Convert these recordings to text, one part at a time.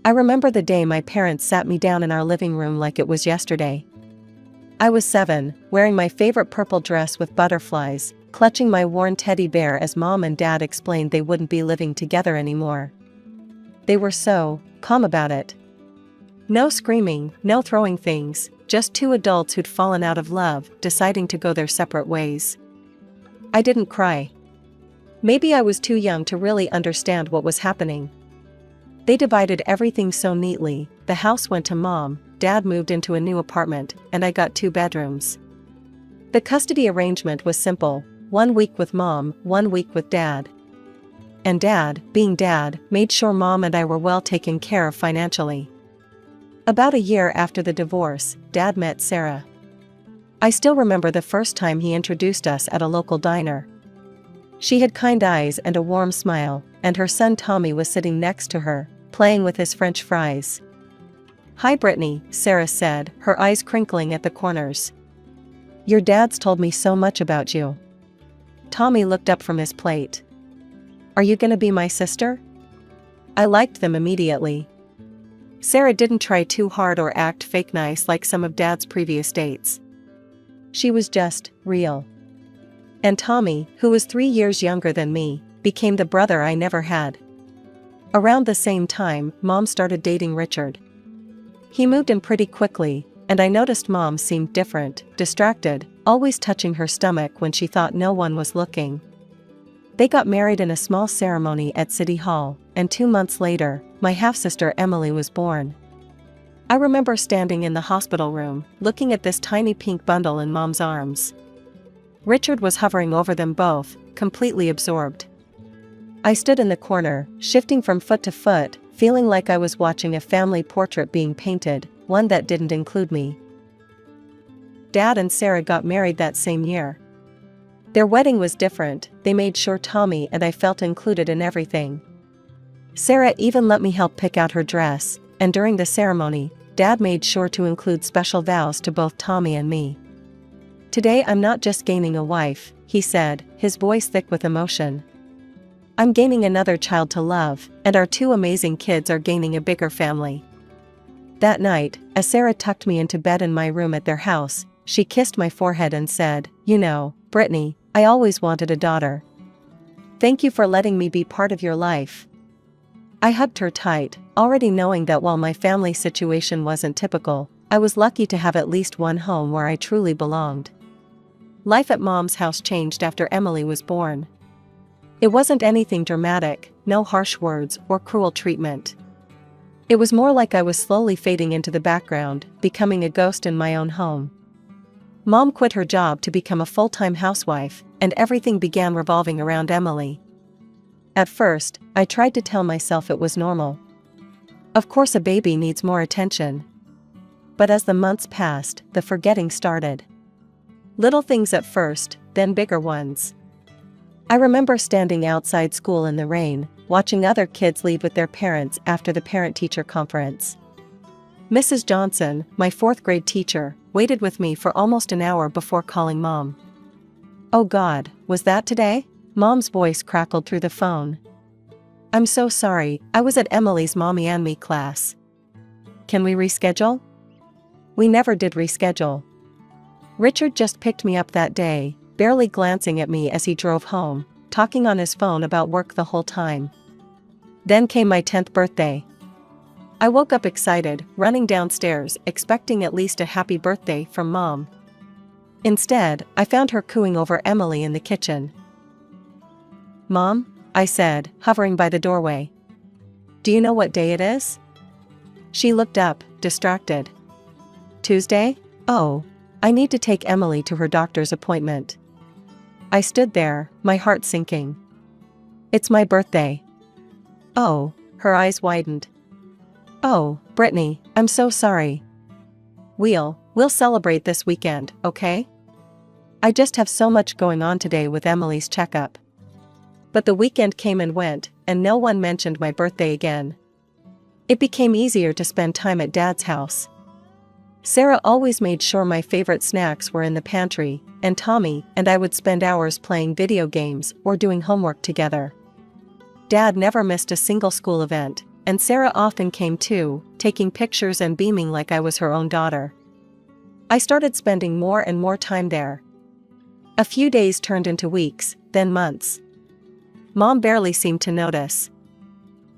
I remember the day my parents sat me down in our living room like it was yesterday. I was 7, wearing my favorite purple dress with butterflies, clutching my worn teddy bear as Mom and Dad explained they wouldn't be living together anymore. They were so calm about it. No screaming, no throwing things, just 2 adults who'd fallen out of love, deciding to go their separate ways. I didn't cry. Maybe I was too young to really understand what was happening. They divided everything so neatly. The house went to Mom, Dad moved into a new apartment, and I got 2 bedrooms. The custody arrangement was simple, 1 week with Mom, 1 week with Dad. And Dad, being Dad, made sure Mom and I were well taken care of financially. About a year after the divorce, Dad met Sarah. I still remember the first time he introduced us at a local diner. She had kind eyes and a warm smile, and her son Tommy was sitting next to her, playing with his French fries. "Hi Brittany," Sarah said, her eyes crinkling at the corners. "Your dad's told me so much about you." Tommy looked up from his plate. "Are you gonna be my sister?" I liked them immediately. Sarah didn't try too hard or act fake nice like some of Dad's previous dates. She was just real. And Tommy, who was 3 years younger than me, became the brother I never had. Around the same time, Mom started dating Richard. He moved in pretty quickly, and I noticed Mom seemed different, distracted, always touching her stomach when she thought no one was looking. They got married in a small ceremony at City Hall, and 2 months later, my half-sister Emily was born. I remember standing in the hospital room, looking at this tiny pink bundle in Mom's arms. Richard was hovering over them both, completely absorbed. I stood in the corner, shifting from foot to foot, feeling like I was watching a family portrait being painted, one that didn't include me. Dad and Sarah got married that same year. Their wedding was different, they made sure Tommy and I felt included in everything. Sarah even let me help pick out her dress, and during the ceremony, Dad made sure to include special vows to both Tommy and me. "Today I'm not just gaining a wife," he said, his voice thick with emotion. "I'm gaining another child to love, and our 2 amazing kids are gaining a bigger family." That night, as Sarah tucked me into bed in my room at their house, she kissed my forehead and said, "You know, Brittany, I always wanted a daughter. Thank you for letting me be part of your life." I hugged her tight, already knowing that while my family situation wasn't typical, I was lucky to have at least one home where I truly belonged. Life at Mom's house changed after Emily was born. It wasn't anything dramatic, no harsh words or cruel treatment. It was more like I was slowly fading into the background, becoming a ghost in my own home. Mom quit her job to become a full-time housewife, and everything began revolving around Emily. At first, I tried to tell myself it was normal. Of course a baby needs more attention. But as the months passed, the forgetting started. Little things at first, then bigger ones. I remember standing outside school in the rain, watching other kids leave with their parents after the parent-teacher conference. Mrs. Johnson, my 4th grade teacher, waited with me for almost an hour before calling Mom. "Oh God, was that today?" Mom's voice crackled through the phone. "I'm so sorry, I was at Emily's Mommy and Me class. Can we reschedule?" We never did reschedule. Richard just picked me up that day, barely glancing at me as he drove home, talking on his phone about work the whole time. Then came my 10th birthday. I woke up excited, running downstairs, expecting at least a happy birthday from Mom. Instead, I found her cooing over Emily in the kitchen. "Mom," I said, hovering by the doorway. "Do you know what day it is?" She looked up, distracted. "Tuesday? Oh, I need to take Emily to her doctor's appointment." I stood there, my heart sinking. "It's my birthday." "Oh," her eyes widened. "Oh, Brittany, I'm so sorry." We'll celebrate this weekend, okay? I just have so much going on today with Emily's checkup." But the weekend came and went, and no one mentioned my birthday again. It became easier to spend time at Dad's house. Sarah always made sure my favorite snacks were in the pantry, and Tommy and I would spend hours playing video games or doing homework together. Dad never missed a single school event, and Sarah often came too, taking pictures and beaming like I was her own daughter. I started spending more and more time there. A few days turned into weeks, then months. Mom barely seemed to notice.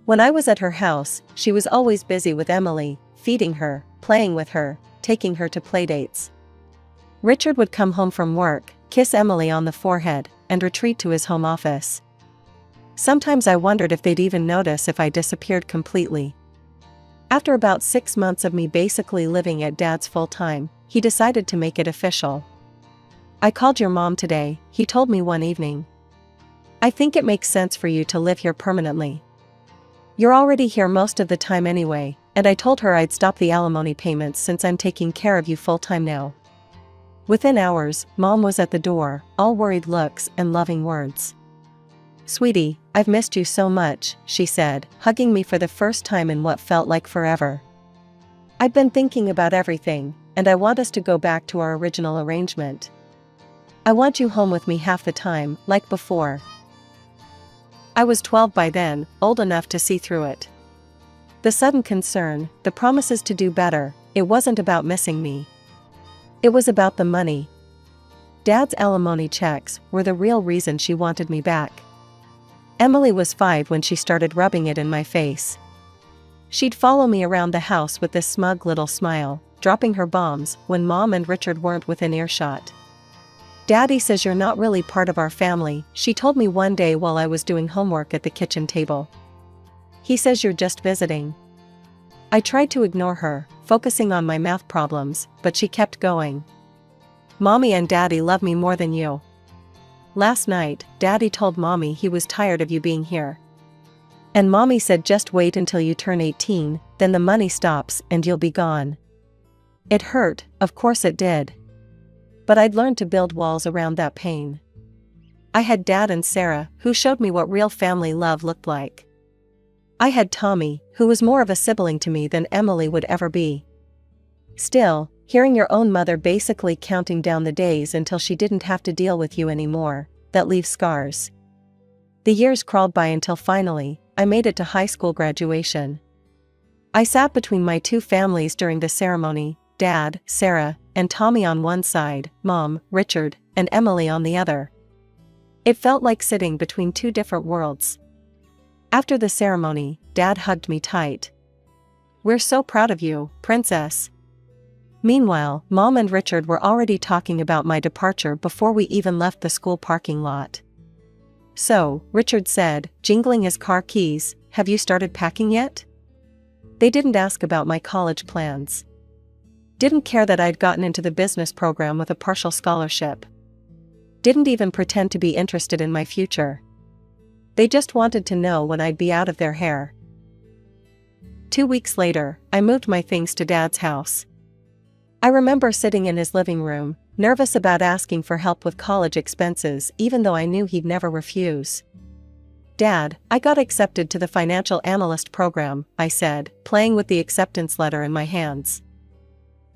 When I was at her house, she was always busy with Emily, feeding her, playing with her, taking her to playdates. Richard would come home from work, kiss Emily on the forehead, and retreat to his home office. Sometimes I wondered if they'd even notice if I disappeared completely. After about 6 months of me basically living at Dad's full-time, he decided to make it official. "I called your mom today," he told me one evening. "I think it makes sense for you to live here permanently. You're already here most of the time anyway, and I told her I'd stop the alimony payments since I'm taking care of you full-time now." Within hours, Mom was at the door, all worried looks and loving words. "Sweetie, I've missed you so much," she said, hugging me for the first time in what felt like forever. "I've been thinking about everything, and I want us to go back to our original arrangement. I want you home with me half the time, like before." I was 12 by then, old enough to see through it. The sudden concern, the promises to do better, it wasn't about missing me. It was about the money. Dad's alimony checks were the real reason she wanted me back. Emily was 5 when she started rubbing it in my face. She'd follow me around the house with this smug little smile, dropping her bombs when Mom and Richard weren't within earshot. "Daddy says you're not really part of our family," she told me one day while I was doing homework at the kitchen table. "He says you're just visiting." I tried to ignore her, focusing on my math problems, but she kept going. "Mommy and Daddy love me more than you. Last night, Daddy told Mommy he was tired of you being here. And Mommy said just wait until you turn 18, then the money stops and you'll be gone." It hurt, of course it did. But I'd learned to build walls around that pain. I had Dad and Sarah, who showed me what real family love looked like. I had Tommy, who was more of a sibling to me than Emily would ever be. Still, hearing your own mother basically counting down the days until she didn't have to deal with you anymore, that leaves scars. The years crawled by until finally, I made it to high school graduation. I sat between my two families during the ceremony, Dad, Sarah, and Tommy on one side, Mom, Richard, and Emily on the other. It felt like sitting between two different worlds. After the ceremony, Dad hugged me tight. "We're so proud of you, Princess." Meanwhile, Mom and Richard were already talking about my departure before we even left the school parking lot. "So," Richard said, jingling his car keys, "have you started packing yet?" They didn't ask about my college plans. Didn't care that I'd gotten into the business program with a partial scholarship. Didn't even pretend to be interested in my future. They just wanted to know when I'd be out of their hair. 2 weeks later, I moved my things to Dad's house. I remember sitting in his living room, nervous about asking for help with college expenses even though I knew he'd never refuse. "Dad, I got accepted to the financial analyst program," I said, playing with the acceptance letter in my hands.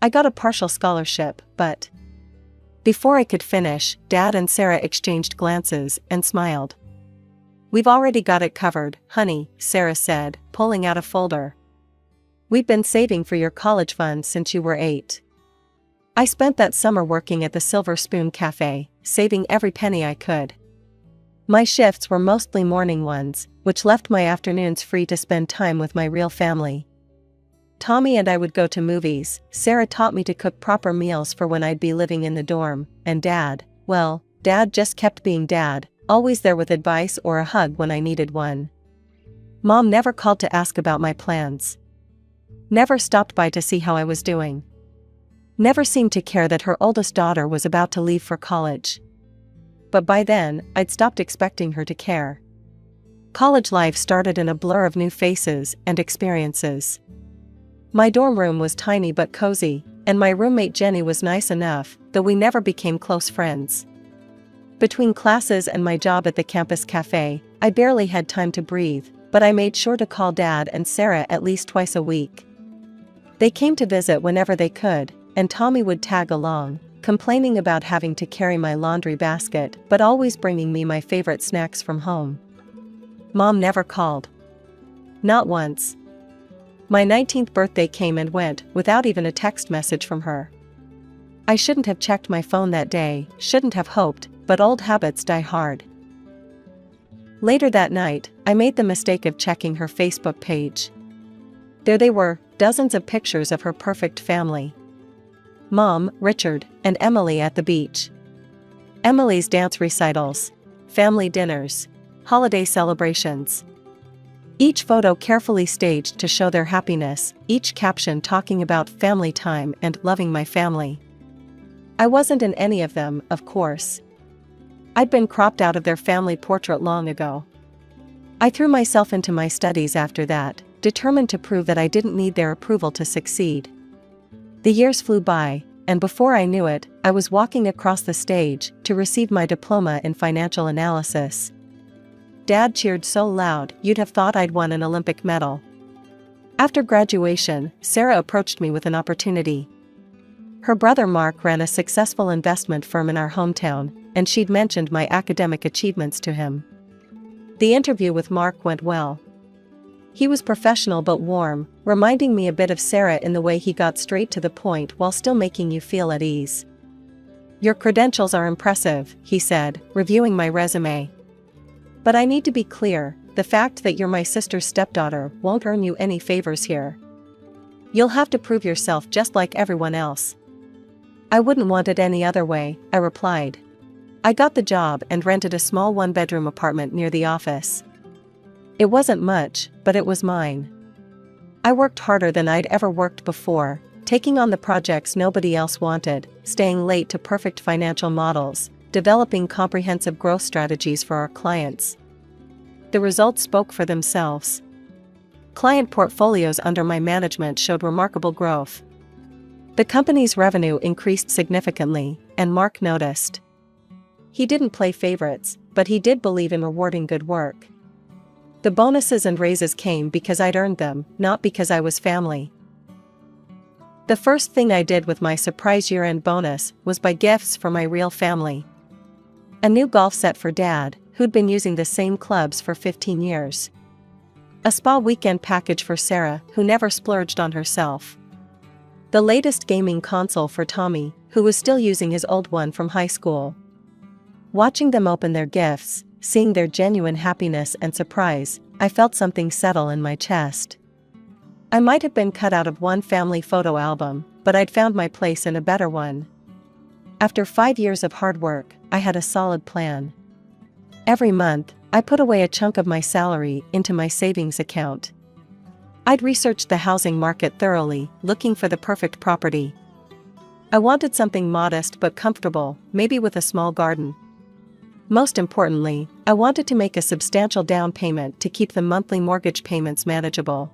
"I got a partial scholarship, but..." Before I could finish, Dad and Sarah exchanged glances and smiled. "We've already got it covered, honey," Sarah said, pulling out a folder. "We've been saving for your college fund since you were 8. I spent that summer working at the Silver Spoon Cafe, saving every penny I could. My shifts were mostly morning ones, which left my afternoons free to spend time with my real family. Tommy and I would go to movies, Sarah taught me to cook proper meals for when I'd be living in the dorm, and Dad, well, Dad just kept being Dad, always there with advice or a hug when I needed one. Mom never called to ask about my plans. Never stopped by to see how I was doing. Never seemed to care that her oldest daughter was about to leave for college. But by then, I'd stopped expecting her to care. College life started in a blur of new faces and experiences. My dorm room was tiny but cozy, and my roommate Jenny was nice enough, though we never became close friends. Between classes and my job at the campus cafe, I barely had time to breathe, but I made sure to call Dad and Sarah at least twice a week. They came to visit whenever they could, and Tommy would tag along, complaining about having to carry my laundry basket but always bringing me my favorite snacks from home. Mom never called. Not once, My 19th birthday came and went without even a text message from her. I shouldn't have checked my phone that day, shouldn't have hoped, but old habits die hard. Later that night, I made the mistake of checking her Facebook page. There they were, dozens of pictures of her perfect family. Mom, Richard, and Emily at the beach. Emily's dance recitals, family dinners, holiday celebrations. Each photo carefully staged to show their happiness, each caption talking about family time and loving my family. I wasn't in any of them, of course. I'd been cropped out of their family portrait long ago. I threw myself into my studies after that, determined to prove that I didn't need their approval to succeed. The years flew by, and before I knew it, I was walking across the stage to receive my diploma in financial analysis. Dad cheered so loud you'd have thought I'd won an Olympic medal. After graduation, Sarah approached me with an opportunity. Her brother Mark ran a successful investment firm in our hometown, and she'd mentioned my academic achievements to him. The interview with Mark went well. He was professional but warm, reminding me a bit of Sarah in the way he got straight to the point while still making you feel at ease. "Your credentials are impressive," he said, reviewing my resume. "But I need to be clear, the fact that you're my sister's stepdaughter won't earn you any favors here. You'll have to prove yourself just like everyone else." "I wouldn't want it any other way," I replied. I got the job and rented a small one-bedroom apartment near the office. It wasn't much, but it was mine. I worked harder than I'd ever worked before, taking on the projects nobody else wanted, staying late to perfect financial models, developing comprehensive growth strategies for our clients. The results spoke for themselves. Client portfolios under my management showed remarkable growth. The company's revenue increased significantly, and Mark noticed. He didn't play favorites, but he did believe in rewarding good work. The bonuses and raises came because I'd earned them, not because I was family. The first thing I did with my surprise year-end bonus was buy gifts for my real family. A new golf set for Dad, who'd been using the same clubs for 15 years. A spa weekend package for Sarah, who never splurged on herself. The latest gaming console for Tommy, who was still using his old one from high school. Watching them open their gifts, seeing their genuine happiness and surprise, I felt something settle in my chest. I might have been cut out of one family photo album, but I'd found my place in a better one. After 5 years of hard work, I had a solid plan. Every month, I put away a chunk of my salary into my savings account. I'd researched the housing market thoroughly, looking for the perfect property. I wanted something modest but comfortable, maybe with a small garden. Most importantly, I wanted to make a substantial down payment to keep the monthly mortgage payments manageable.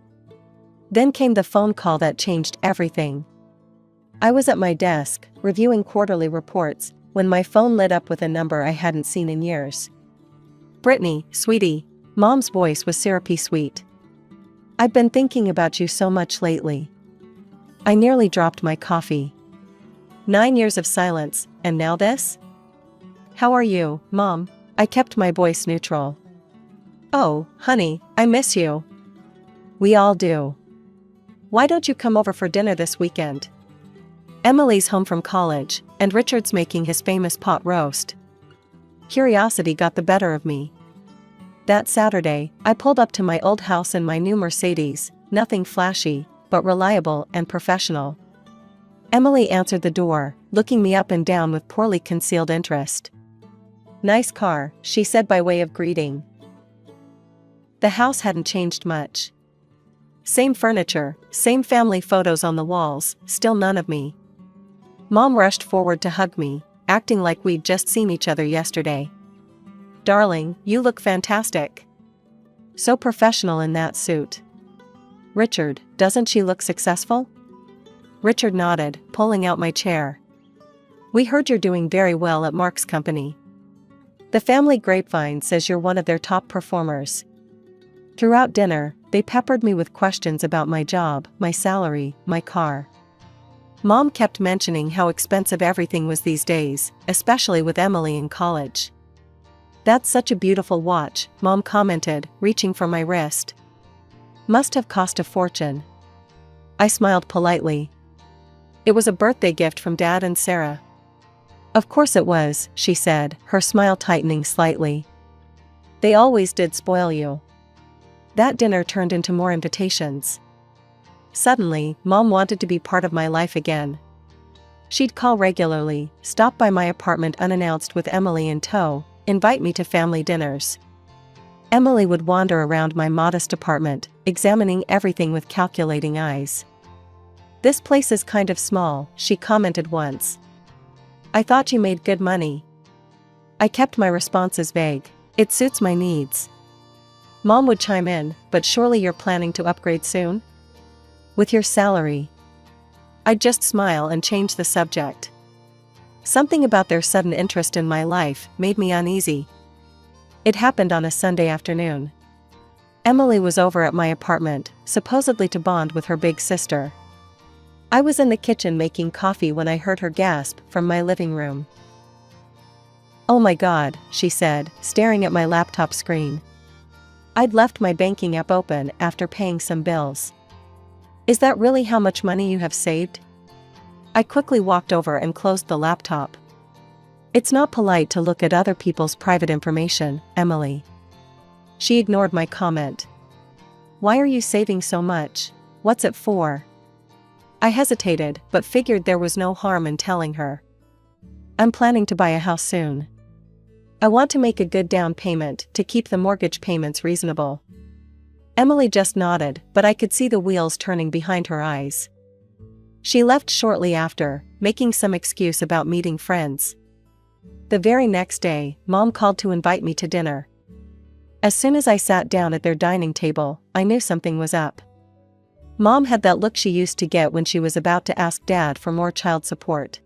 Then came the phone call that changed everything. I was at my desk, reviewing quarterly reports, when my phone lit up with a number I hadn't seen in years. "Brittany, sweetie." Mom's voice was syrupy sweet. "I've been thinking about you so much lately." I nearly dropped my coffee. 9 years of silence, and now this? "How are you, Mom?" I kept my voice neutral. "Oh, honey, I miss you." "We all do. Why don't you come over for dinner this weekend? Emily's home from college, and Richard's making his famous pot roast." Curiosity got the better of me. That Saturday, I pulled up to my old house in my new Mercedes, nothing flashy, but reliable and professional. Emily answered the door, looking me up and down with poorly concealed interest. "Nice car," she said by way of greeting. The house hadn't changed much. Same furniture, same family photos on the walls, still none of me. Mom rushed forward to hug me, acting like we'd just seen each other yesterday. "Darling, you look fantastic. So professional in that suit." "Richard, doesn't she look successful?" Richard nodded, pulling out my chair. "We heard you're doing very well at Mark's company. The family grapevine says you're one of their top performers." Throughout dinner, they peppered me with questions about my job, my salary, my car. Mom kept mentioning how expensive everything was these days, especially with Emily in college. "That's such a beautiful watch," Mom commented, reaching for my wrist. "Must have cost a fortune." I smiled politely. It was a birthday gift from Dad and Sarah. Of course it was, she said, her smile tightening slightly. They always did spoil you. That dinner turned into more invitations. Suddenly, Mom wanted to be part of my life again. She'd call regularly, stop by my apartment unannounced with Emily in tow, invite me to family dinners. Emily would wander around my modest apartment, examining everything with calculating eyes. This place is kind of small, she commented once. I thought you made good money. I kept my responses vague. It suits my needs. Mom would chime in, but surely you're planning to upgrade soon? With your salary. I'd just smile and change the subject. Something about their sudden interest in my life made me uneasy. It happened on a Sunday afternoon. Emily was over at my apartment, supposedly to bond with her big sister. I was in the kitchen making coffee when I heard her gasp from my living room. Oh my God, she said, staring at my laptop screen. I'd left my banking app open after paying some bills. Is that really how much money you have saved? I quickly walked over and closed the laptop. It's not polite to look at other people's private information, Emily. She ignored my comment. Why are you saving so much? What's it for? I hesitated, but figured there was no harm in telling her. I'm planning to buy a house soon. I want to make a good down payment to keep the mortgage payments reasonable. Emily just nodded, but I could see the wheels turning behind her eyes. She left shortly after, making some excuse about meeting friends. The very next day, Mom called to invite me to dinner. As soon as I sat down at their dining table, I knew something was up. Mom had that look she used to get when she was about to ask Dad for more child support.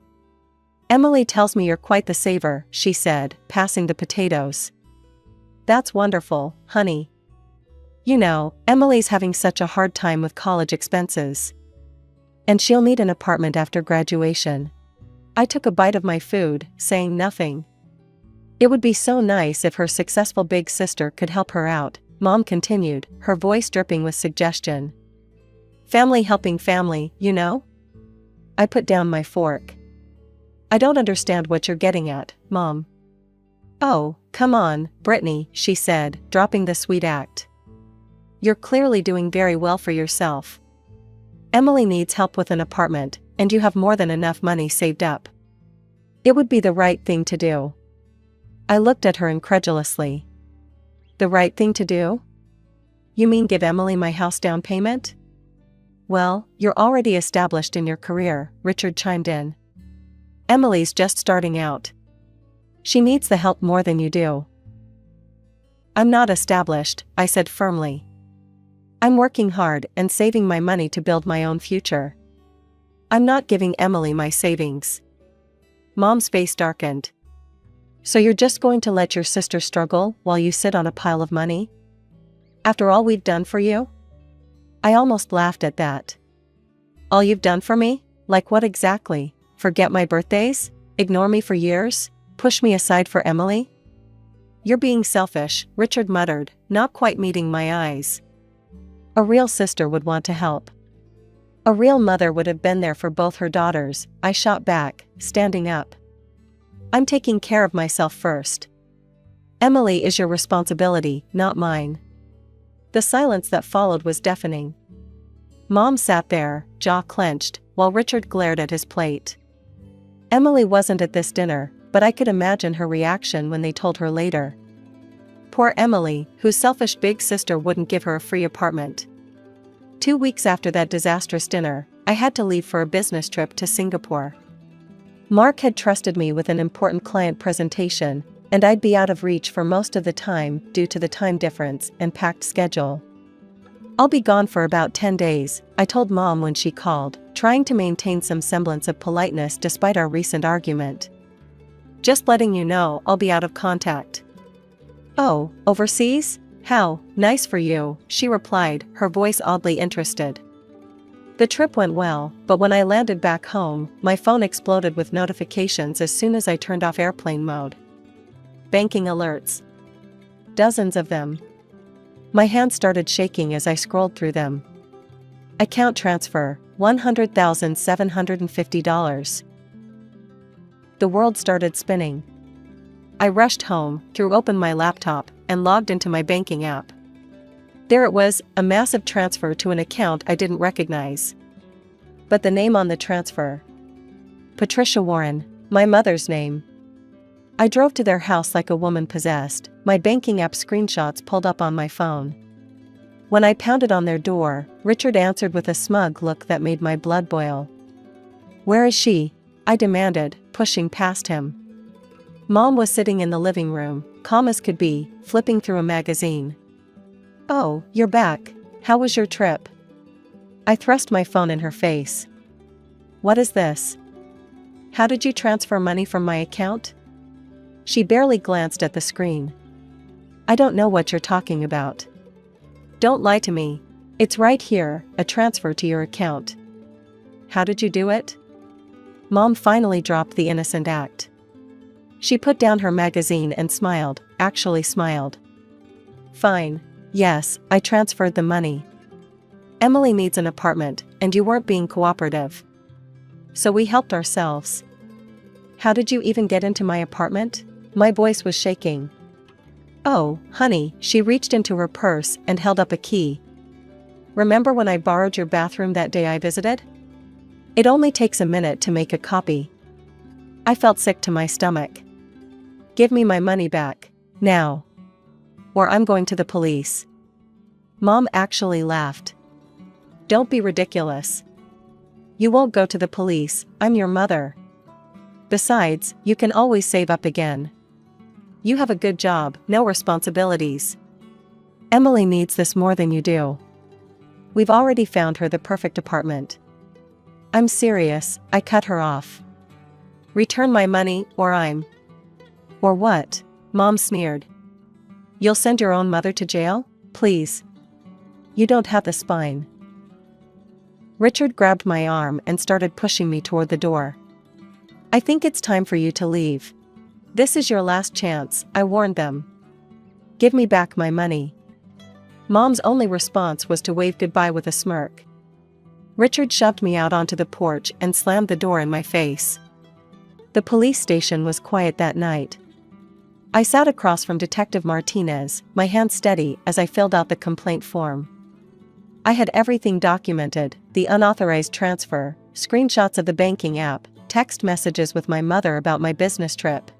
Emily tells me you're quite the saver, she said, passing the potatoes. That's wonderful, honey. You know, Emily's having such a hard time with college expenses. And she'll need an apartment after graduation. I took a bite of my food, saying nothing. It would be so nice if her successful big sister could help her out, Mom continued, her voice dripping with suggestion. Family helping family, you know? I put down my fork. I don't understand what you're getting at, Mom. Oh, come on, Brittany, she said, dropping the sweet act. You're clearly doing very well for yourself. Emily needs help with an apartment, and you have more than enough money saved up. It would be the right thing to do. I looked at her incredulously. The right thing to do? You mean give Emily my house down payment? Well, you're already established in your career, Richard chimed in. Emily's just starting out. She needs the help more than you do. I'm not established, I said firmly. I'm working hard and saving my money to build my own future. I'm not giving Emily my savings. Mom's face darkened. So you're just going to let your sister struggle while you sit on a pile of money? After all we've done for you? I almost laughed at that. All you've done for me? Like what exactly? Forget my birthdays? Ignore me for years? Push me aside for Emily? You're being selfish, Richard muttered, not quite meeting my eyes. A real sister would want to help. A real mother would have been there for both her daughters, I shot back, standing up. I'm taking care of myself first. Emily is your responsibility, not mine. The silence that followed was deafening. Mom sat there, jaw clenched, while Richard glared at his plate. Emily wasn't at this dinner, but I could imagine her reaction when they told her later. Poor Emily, whose selfish big sister wouldn't give her a free apartment. 2 weeks after that disastrous dinner, I had to leave for a business trip to Singapore. Mark had trusted me with an important client presentation, and I'd be out of reach for most of the time due to the time difference and packed schedule. I'll be gone for about 10 days, I told Mom when she called, trying to maintain some semblance of politeness despite our recent argument. Just letting you know I'll be out of contact. Oh, overseas? How nice for you, she replied, her voice oddly interested. The trip went well, but when I landed back home, my phone exploded with notifications as soon as I turned off airplane mode. Banking alerts. Dozens of them. My hands started shaking as I scrolled through them. Account transfer, $100,750. The world started spinning. I rushed home, threw open my laptop, and logged into my banking app. There it was, a massive transfer to an account I didn't recognize. But the name on the transfer: Patricia Warren, my mother's name. I drove to their house like a woman possessed, my banking app screenshots pulled up on my phone. When I pounded on their door, Richard answered with a smug look that made my blood boil. "Where is she?" I demanded, pushing past him. Mom was sitting in the living room, calm as could be, flipping through a magazine. "Oh, you're back. How was your trip?" I thrust my phone in her face. "What is this? How did you transfer money from my account?" She barely glanced at the screen. "I don't know what you're talking about." "Don't lie to me. It's right here, a transfer to your account." "How did you do it?" Mom finally dropped the innocent act. She put down her magazine and smiled, actually smiled. "Fine. Yes, I transferred the money. Emily needs an apartment, and you weren't being cooperative. So we helped ourselves." "How did you even get into my apartment?" My voice was shaking. "Oh, honey," she reached into her purse and held up a key. "Remember when I borrowed your bathroom that day I visited? It only takes a minute to make a copy." I felt sick to my stomach. "Give me my money back, now. Or I'm going to the police." Mom actually laughed. "Don't be ridiculous. You won't go to the police, I'm your mother. Besides, you can always save up again. You have a good job, no responsibilities. Emily needs this more than you do. We've already found her the perfect apartment." "I'm serious," I cut her off. "Return my money, or I'm..." "Or what?" Mom sneered. "You'll send your own mother to jail? Please. You don't have the spine." Richard grabbed my arm and started pushing me toward the door. "I think it's time for you to leave. This is your last chance," I warned them. "Give me back my money." Mom's only response was to wave goodbye with a smirk. Richard shoved me out onto the porch and slammed the door in my face. The police station was quiet that night. I sat across from Detective Martinez, my hand steady as I filled out the complaint form. I had everything documented: the unauthorized transfer, screenshots of the banking app, text messages with my mother about my business trip.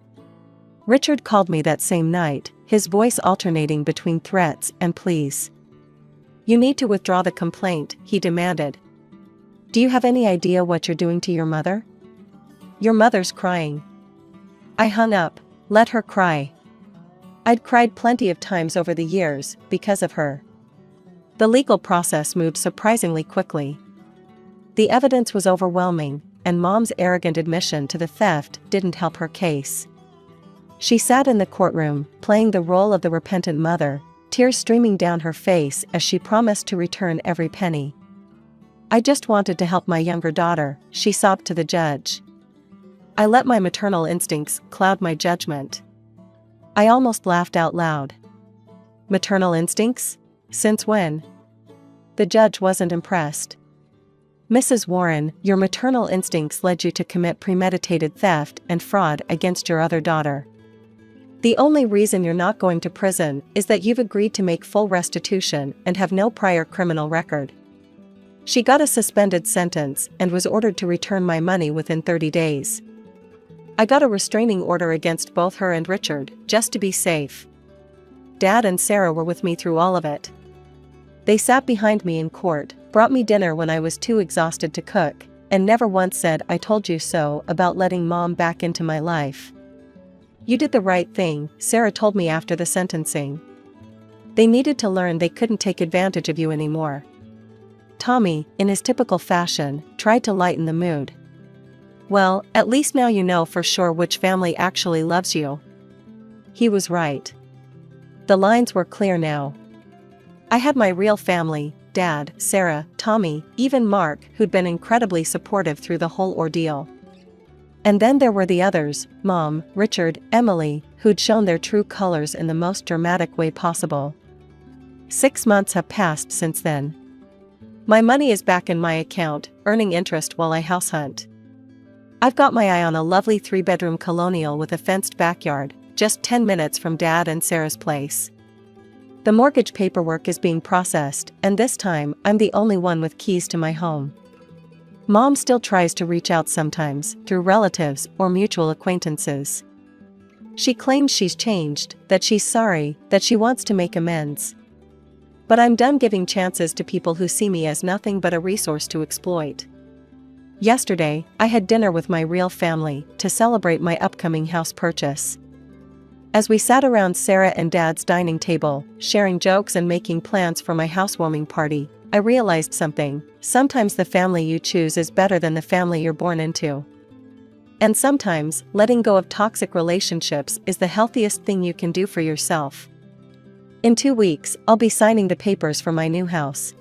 Richard called me that same night, his voice alternating between threats and pleas. "You need to withdraw the complaint," he demanded. "Do you have any idea what you're doing to your mother? Your mother's crying." I hung up. Let her cry. I'd cried plenty of times over the years, because of her. The legal process moved surprisingly quickly. The evidence was overwhelming, and Mom's arrogant admission to the theft didn't help her case. She sat in the courtroom, playing the role of the repentant mother, tears streaming down her face as she promised to return every penny. "I just wanted to help my younger daughter," she sobbed to the judge. I let my maternal instincts cloud my judgment. I almost laughed out loud. "Maternal instincts? Since when?" The judge wasn't impressed. "Mrs. Warren, your maternal instincts led you to commit premeditated theft and fraud against your other daughter. The only reason you're not going to prison is that you've agreed to make full restitution and have no prior criminal record." She got a suspended sentence and was ordered to return my money within 30 days. I got a restraining order against both her and Richard, just to be safe. Dad and Sarah were with me through all of it. They sat behind me in court, brought me dinner when I was too exhausted to cook, and never once said "I told you so" about letting Mom back into my life. "You did the right thing," Sarah told me after the sentencing. "They needed to learn they couldn't take advantage of you anymore." Tommy, in his typical fashion, tried to lighten the mood. "Well, at least now you know for sure which family actually loves you." He was right. The lines were clear now. I had my real family: Dad, Sarah, Tommy, even Mark, who'd been incredibly supportive through the whole ordeal. And then there were the others: Mom, Richard, Emily, who'd shown their true colors in the most dramatic way possible. 6 months have passed since then. My money is back in my account, earning interest while I house hunt. I've got my eye on a lovely 3-bedroom colonial with a fenced backyard, just 10 minutes from Dad and Sarah's place. The mortgage paperwork is being processed, and this time I'm the only one with keys to my home. Mom still tries to reach out sometimes, through relatives or mutual acquaintances. She claims she's changed, that she's sorry, that she wants to make amends. But I'm done giving chances to people who see me as nothing but a resource to exploit. Yesterday, I had dinner with my real family to celebrate my upcoming house purchase. As we sat around Sarah and Dad's dining table, sharing jokes and making plans for my housewarming party, I realized something: sometimes the family you choose is better than the family you're born into. And sometimes, letting go of toxic relationships is the healthiest thing you can do for yourself. In 2 weeks, I'll be signing the papers for my new house.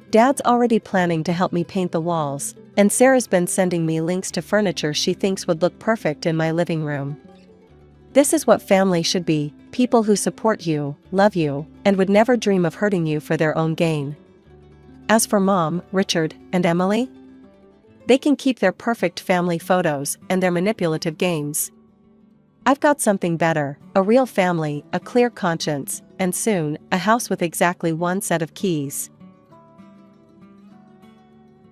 Dad's already planning to help me paint the walls, and Sarah's been sending me links to furniture she thinks would look perfect in my living room. This is what family should be: people who support you, love you, and would never dream of hurting you for their own gain. As for Mom, Richard, and Emily, they can keep their perfect family photos and their manipulative games. I've got something better: a real family, a clear conscience, and soon, a house with exactly one set of keys.